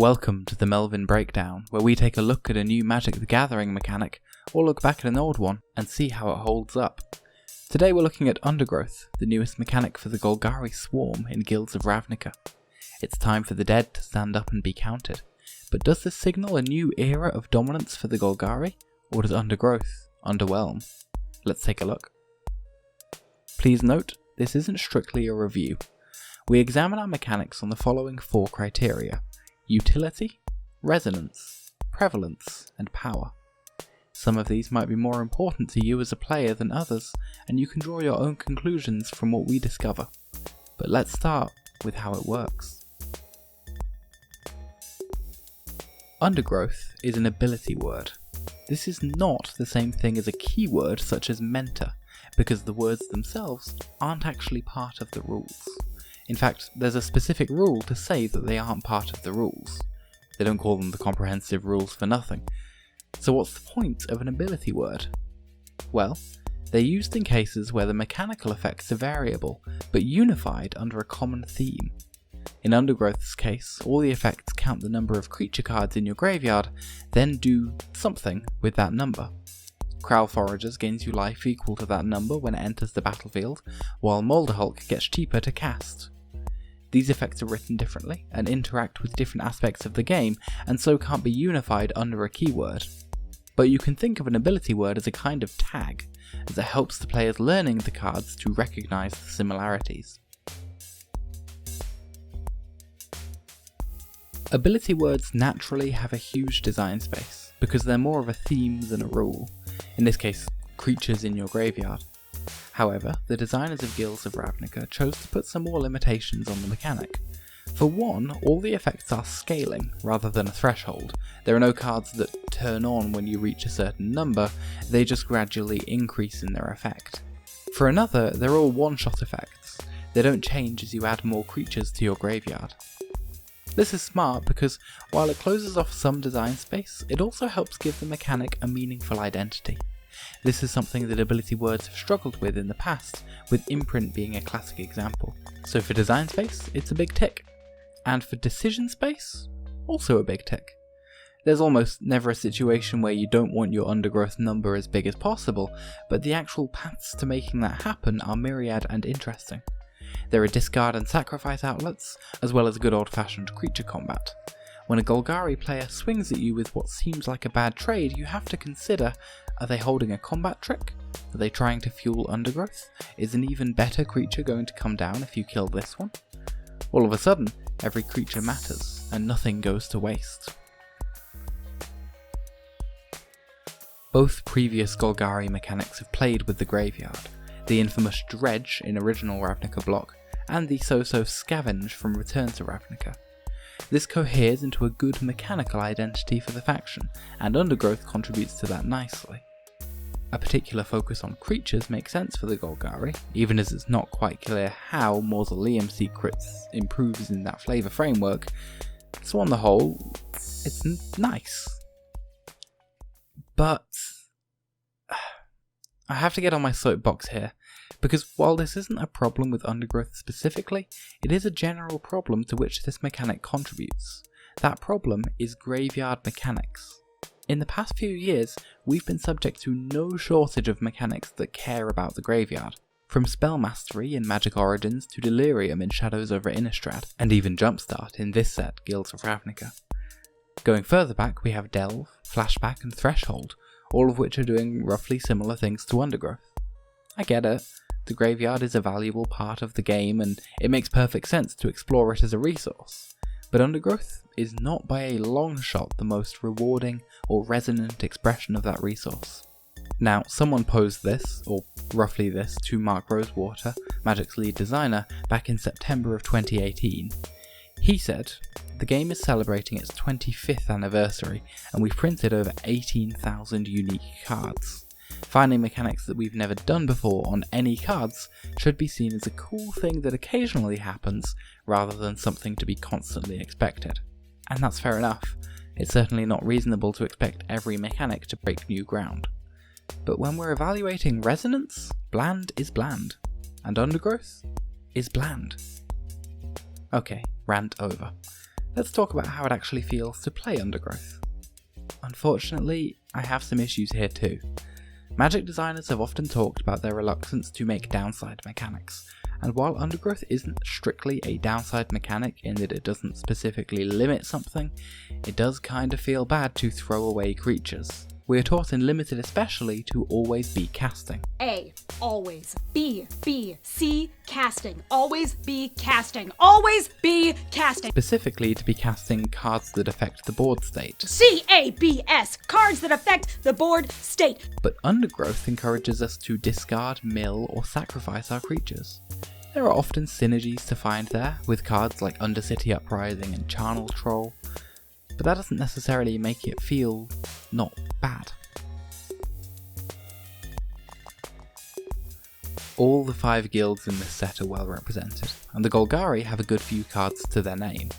Welcome to the Melvin Breakdown, where we take a look at a new Magic the Gathering mechanic, or look back at an old one, and see how it holds up. Today we're looking at Undergrowth, the newest mechanic for the Golgari Swarm in Guilds of Ravnica. It's time for the dead to stand up and be counted, but does this signal a new era of dominance for the Golgari, or does Undergrowth underwhelm? Let's take a look. Please note, this isn't strictly a review. We examine our mechanics on the following 4 criteria: utility, resonance, prevalence, and power. Some of these might be more important to you as a player than others, and you can draw your own conclusions from what we discover. But let's start with how it works. Undergrowth is an ability word. This is not the same thing as a keyword such as mentor, because the words themselves aren't actually part of the rules. In fact, there's a specific rule to say that they aren't part of the rules. They don't call them the comprehensive rules for nothing. So what's the point of an ability word? Well, they're used in cases where the mechanical effects are variable, but unified under a common theme. In Undergrowth's case, all the effects count the number of creature cards in your graveyard, then do something with that number. Crowl Foragers gains you life equal to that number when it enters the battlefield, while Molderhulk gets cheaper to cast. These effects are written differently and interact with different aspects of the game, and so can't be unified under a keyword. But you can think of an ability word as a kind of tag, as it helps the players learning the cards to recognise the similarities. Ability words naturally have a huge design space, because they're more of a theme than a rule, in this case, creatures in your graveyard. However, the designers of Guilds of Ravnica chose to put some more limitations on the mechanic. For one, all the effects are scaling rather than a threshold. There are no cards that turn on when you reach a certain number, they just gradually increase in their effect. For another, they're all one-shot effects. They don't change as you add more creatures to your graveyard. This is smart because while it closes off some design space, it also helps give the mechanic a meaningful identity. This is something that ability words have struggled with in the past, with imprint being a classic example. So for design space, it's a big tick. And for decision space, also a big tick. There's almost never a situation where you don't want your Undergrowth number as big as possible, but the actual paths to making that happen are myriad and interesting. There are discard and sacrifice outlets, as well as good old-fashioned creature combat. When a Golgari player swings at you with what seems like a bad trade, you have to consider, are they holding a combat trick? Are they trying to fuel Undergrowth? Is an even better creature going to come down if you kill this one? All of a sudden, every creature matters, and nothing goes to waste. Both previous Golgari mechanics have played with the graveyard, the infamous Dredge in original Ravnica block, and the so-so Scavenge from Return to Ravnica. This coheres into a good mechanical identity for the faction, and Undergrowth contributes to that nicely. A particular focus on creatures makes sense for the Golgari, even as it's not quite clear how Mausoleum Secrets improves in that Flavour framework, so on the whole, it's nice. But I have to get on my soapbox here, because while this isn't a problem with Undergrowth specifically, it is a general problem to which this mechanic contributes. That problem is graveyard mechanics. In the past few years, we've been subject to no shortage of mechanics that care about the graveyard. From Spell Mastery in Magic Origins to Delirium in Shadows over Innistrad, and even Jumpstart in this set, Guilds of Ravnica. Going further back, we have Delve, Flashback, and Threshold, all of which are doing roughly similar things to Undergrowth. I get it, the graveyard is a valuable part of the game and it makes perfect sense to explore it as a resource, but Undergrowth is not by a long shot the most rewarding or resonant expression of that resource. Now, someone posed this, or roughly this, to Mark Rosewater, Magic's lead designer, back in September of 2018. He said, "The game is celebrating its 25th anniversary, and we've printed over 18,000 unique cards. Finding mechanics that we've never done before on any cards should be seen as a cool thing that occasionally happens, rather than something to be constantly expected." And that's fair enough. It's certainly not reasonable to expect every mechanic to break new ground. But when we're evaluating resonance, bland is bland, and Undergrowth is bland. Okay, rant over. let's talk about how it actually feels to play Undergrowth. Unfortunately, I have some issues here too. Magic designers have often talked about their reluctance to make downside mechanics, and while Undergrowth isn't strictly a downside mechanic in that it doesn't specifically limit something, it does kinda feel bad to throw away creatures. We are taught in Limited especially to always be casting. A, always. B, C, casting. Always be casting. Always be casting. Specifically to be casting cards that affect the board state. CABS, cards that affect the board state. But Undergrowth encourages us to discard, mill, or sacrifice our creatures. There are often synergies to find there, with cards like Undercity Uprising and Charnel Troll, but that doesn't necessarily make it feel not bad. All the 5 guilds in this set are well represented, and the Golgari have a good few cards to their name.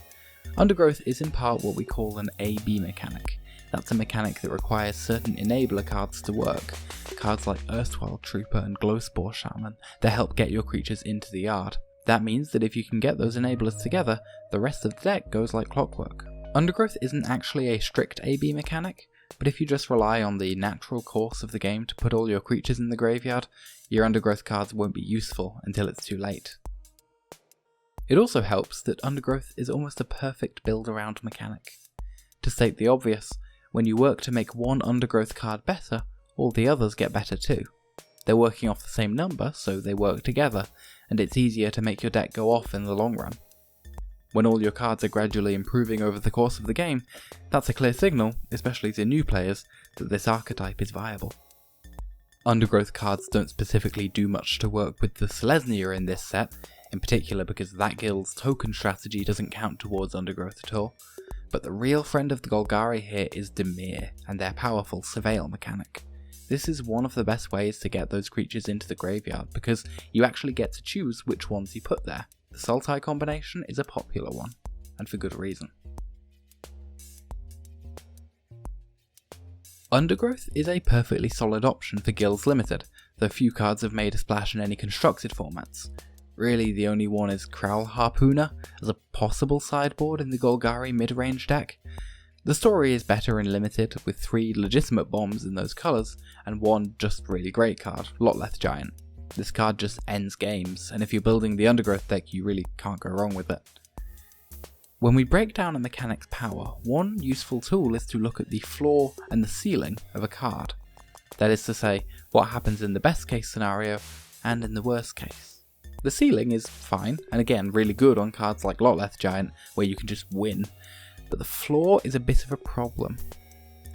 Undergrowth is in part what we call an AB mechanic. That's a mechanic that requires certain enabler cards to work, cards like Erstwhile Trooper and Glowspore Shaman that help get your creatures into the yard. That means that if you can get those enablers together, the rest of the deck goes like clockwork. Undergrowth isn't actually a strict AB mechanic, but if you just rely on the natural course of the game to put all your creatures in the graveyard, your Undergrowth cards won't be useful until it's too late. It also helps that Undergrowth is almost a perfect build-around mechanic. To state the obvious, when you work to make one Undergrowth card better, all the others get better too. They're working off the same number, so they work together, and it's easier to make your deck go off in the long run. When all your cards are gradually improving over the course of the game, that's a clear signal, especially to new players, that this archetype is viable. Undergrowth cards don't specifically do much to work with the Selesnya in this set, in particular because that guild's token strategy doesn't count towards Undergrowth at all, but the real friend of the Golgari here is Dimir and their powerful Surveil mechanic. This is one of the best ways to get those creatures into the graveyard because you actually get to choose which ones you put there. The Sultai combination is a popular one, and for good reason. Undergrowth is a perfectly solid option for Guilds Limited, though few cards have made a splash in any constructed formats. Really, the only one is Crowl Harpooner as a possible sideboard in the Golgari mid-range deck. The story is better in Limited, with 3 legitimate bombs in those colours, and 1 just really great card, Lotleth Giant. This card just ends games, and if you're building the Undergrowth deck, you really can't go wrong with it. When we break down a mechanic's power, one useful tool is to look at the floor and the ceiling of a card. That is to say, what happens in the best case scenario, and in the worst case. The ceiling is fine, and again really good on cards like Lotleth Giant, where you can just win, but the floor is a bit of a problem.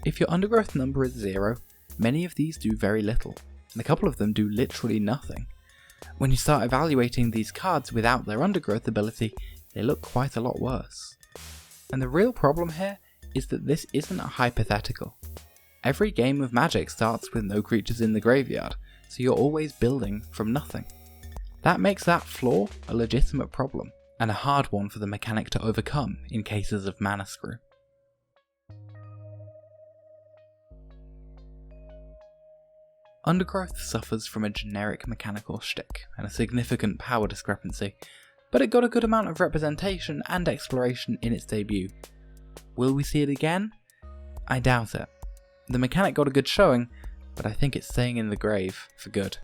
If your Undergrowth number is 0, many of these do very little, and a couple of them do literally nothing. When you start evaluating these cards without their Undergrowth ability, they look quite a lot worse. And the real problem here is that this isn't a hypothetical. Every game of Magic starts with no creatures in the graveyard, so you're always building from nothing. That makes that flaw a legitimate problem, and a hard one for the mechanic to overcome in cases of mana screw. Undergrowth suffers from a generic mechanical shtick and a significant power discrepancy, but it got a good amount of representation and exploration in its debut. Will we see it again? I doubt it. The mechanic got a good showing, but I think it's staying in the grave for good.